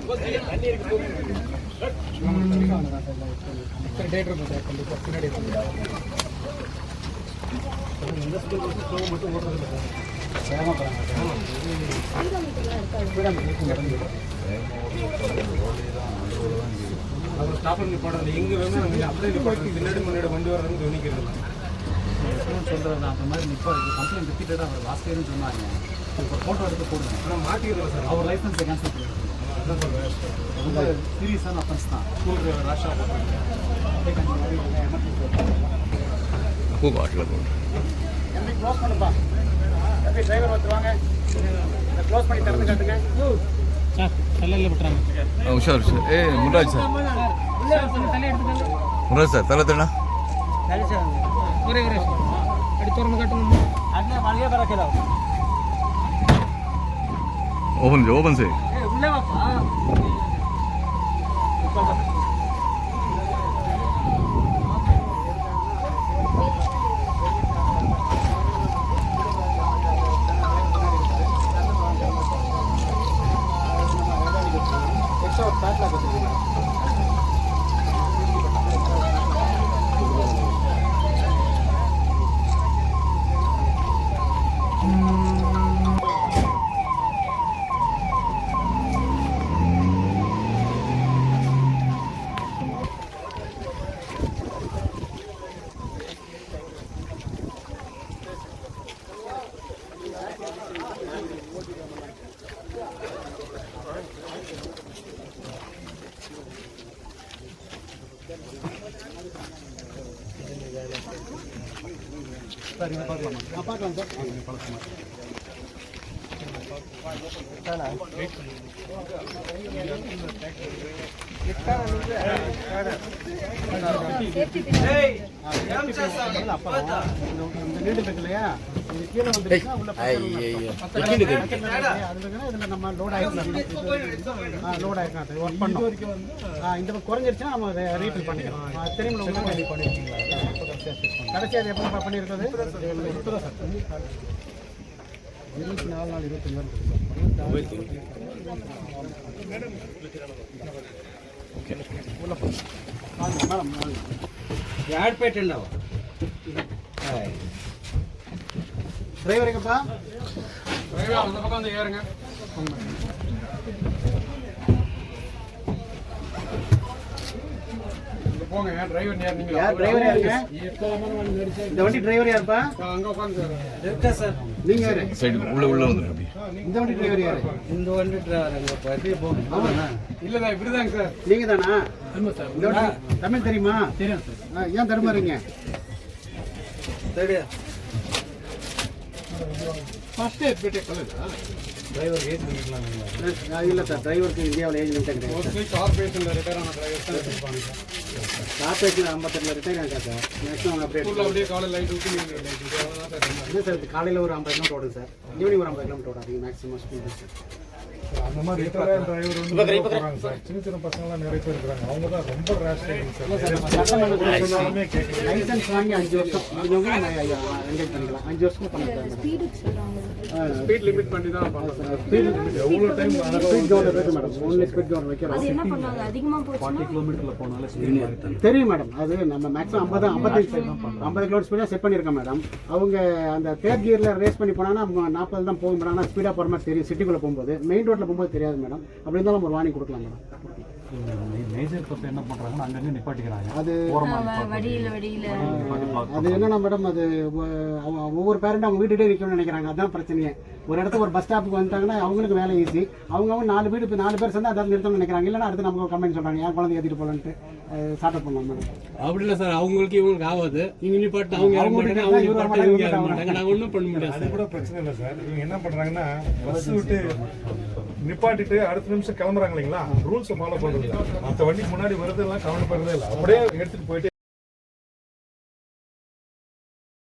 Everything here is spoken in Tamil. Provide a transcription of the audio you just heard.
ஸ்டாப் பண்ணி போடுறது எங்கே வேணும் அப்படியே பின்னாடி முன்னாடி வண்டி வரணும்னு கவனிக்கிறது சொல்கிறது. அந்த மாதிரி இப்போ கம்ப்ளைண்ட் ரிப்பீட்டடாக அவர் லாஸ்ட் இயர்னு சொன்னாங்க. இப்போ ஃபோட்டோ எடுத்து போடுங்க. ஆனால் மாட்டிக்கிறோம் சார். அவர் லைசன்ஸை கேன்சல் பண்ணிடுறோம். அதான் சொல்கிறேன். ரொம்ப சீரியஸான அஃபென்ஸ் தான். ஸ்கூல் டிரைவர் ராஷா க்ளோஸ் பண்ணுப்பா. எப்படி டிரைவர் வந்துருவாங்க, க்ளோஸ் பண்ணி திறந்து காட்டுங்க. தலையில் விட்டுறாங்க. உஷார் சார். முன்ராஜ் சார். முன்ராஜ் சார் தலை தண்ணா ஒரே ஒரே அடி திறந்து காட்டுங்க. அங்கே வழியே பறக்கல. Open sir. உள்ளே வாப்பா. சார் இங்கே பார்க்கலாமா? பார்க்கலாம் சார். பழக்கமா நீண்டு இல்லையா, இது கீழே வந்து இதில் நம்ம லோட் ஆகிக்கலாம். லோட் ஆகிக்கலாம். ஒர்க் பண்ணோம். இந்த குறைஞ்சிருச்சுன்னா நம்ம ரீஃபில் பண்ணிக்கலாம். தெரியுமா பண்ணிருக்கீங்களா? கடைசி அது எப்போ பண்ணியிருக்கிறது? 24 நாள் 25 மேடம் யார் போயிட்டு டிரைவர் எங்கப்பா? டிரைவர் அந்த பக்கம் வந்து ஏறுங்க. போங்க. டிரைவர் யாருங்க? இந்த வண்டி டிரைவர் யாருப்பா? அங்க உட்கார்ந்து இருக்கா சார். நீங்க யாரு? சைடு உள்ள வந்துருங்க. அப்படி இந்த வண்டி டிரைவர் யாரு? இந்த வண்டி டிரைவர் அங்க போய் போங்க. ஆமாண்ணா. இல்ல நான் இப்படிதாங்க சார். நீங்க தானா? ஆமா சார். இந்த வண்டி தமிழ் தெரியுமா? தெரியும் சார். ஏன் தடுமாறீங்க? சரியா ஃபர்ஸ்ட் ஏஜ் பேட்டே கலடா. டிரைவர் ஏஜ் பண்ணிக்கலாம். இல்ல சார், டிரைவருக்கு இந்தியாவில் ஏஜ் லிமிட் கிடையாது. ஒரு கார்பரேஷன்ல ரிட்டையர் ஆன டிரைவர் தான் இருப்பாங்க. கார்பரேஷன்ல 58ல ரிட்டையர் ஆனா சார். மேக்ஸிமம் அப்படியே காலையில லைட் ஊத்தி நீங்க லைட் ஊத்தி அவ்வளவுதான் சார். இல்ல சார், காலையில ஒரு 50 கிலோமீட்டர் ஓடும் சார். ஈவினிங் ஒரு 50 கிலோமீட்டர் ஓடும். அது மேக்ஸிமம் ஸ்பீட் சார். அந்த மாதிரி ரிட்டையர் டிரைவர் வந்து போறாங்க சார். சின்ன சின்ன பசங்க எல்லாம் நிறைய பேர் இருக்காங்க. அவங்க தான் ரொம்ப ரேஷ் ரைடிங் சார். லைசென்ஸ் வாங்கி 5 வருஷம் இதுவங்க என்ஜாய் பண்ணிக்கலாம். 5 வருஷம் பண்ணிக்கலாம். ஸ்பீட் லிமிட் பண்ணி தான் பண்ணலாம். ஸ்பீட் லிமிட் எவ்வளவு டைம் ஸ்பீட் கவுண்டர் இருக்கு மேடம். ஓன்லி ஸ்பீட் கவுண்டர் வைக்கிறோம். அது என்ன பண்ணாங்க? அதிகமா போச்சு 40 கிலோமீட்டர்ல போனால ஸ்பீட் தெரியும் மேடம். அது நம்ம மேக்ஸிமம் 50 கிலோமீட்டர் ஸ்பீடா செட் பண்ணிருக்கோம் மேடம். அவங்க அந்த தேர்ட் கியர்ல ரேஸ் பண்ணி போனாங்கன்னா 40 தான் போகும் மேடம். ஆனால் ஸ்பீடா போற மாதிரி தெரியும். சிட்டிக்குள்ள போகும்போது மெயின் ரோட்ல போகும்போது தெரியாது மேடம். அப்படி இருந்தாலும் ஒரு வார்னிங் கொடுக்கலாம் மேடம். மேஜர் பஸ் என்ன பண்றாங்கன்னா அங்கங்க நிப்பாட்டிக்கிறாங்க. அது அது என்னன்னா மேடம், அது ஒவ்வொரு பேரண்ட் அவங்க வீட்டுக்கிட்டே நிற்கணும்னு நினைக்கிறாங்க. அதான் பிரச்சனையே. ஒரு இடத்துல ஒரு பஸ் ஸ்டாப்புக்கு வந்துட்டாங்கன்னா அவங்களுக்கு வேலை ஈஸி. அவங்க 4 பேர் சேர்ந்து அதாவது நிறுத்தணும்னு நினைக்கிறாங்க. இல்லைன்னா அடுத்து நமக்கு கம்ப்ளைண்ட் சொல்றாங்க, ஏன் குழந்தை ஏற்றிட்டு போகலான்ட்டு ஸ்டார்ட் பண்ணலாம் மேடம். அப்படி இல்லை சார், அவங்களுக்கு இவங்களுக்கு ஆகாது. இவங்க நிப்பாட்டு அவங்க நாங்கள் ஒன்றும் பண்ண முடியாது. அது கூட பிரச்சனை இல்லை சார். இவங்க என்ன பண்றாங்கன்னா பஸ் விட்டு நிப்பாட்டிட்டு அடுத்த நிமிஷம் கிளம்புறாங்க இல்லைங்களா, ரூல்ஸை ஃபாலோ பண்றது. மற்ற வண்டிக்கு முன்னாடி வருது எல்லாம் கவனிப்படுறதே இல்லை. அப்படியே எடுத்துட்டு போயிட்டு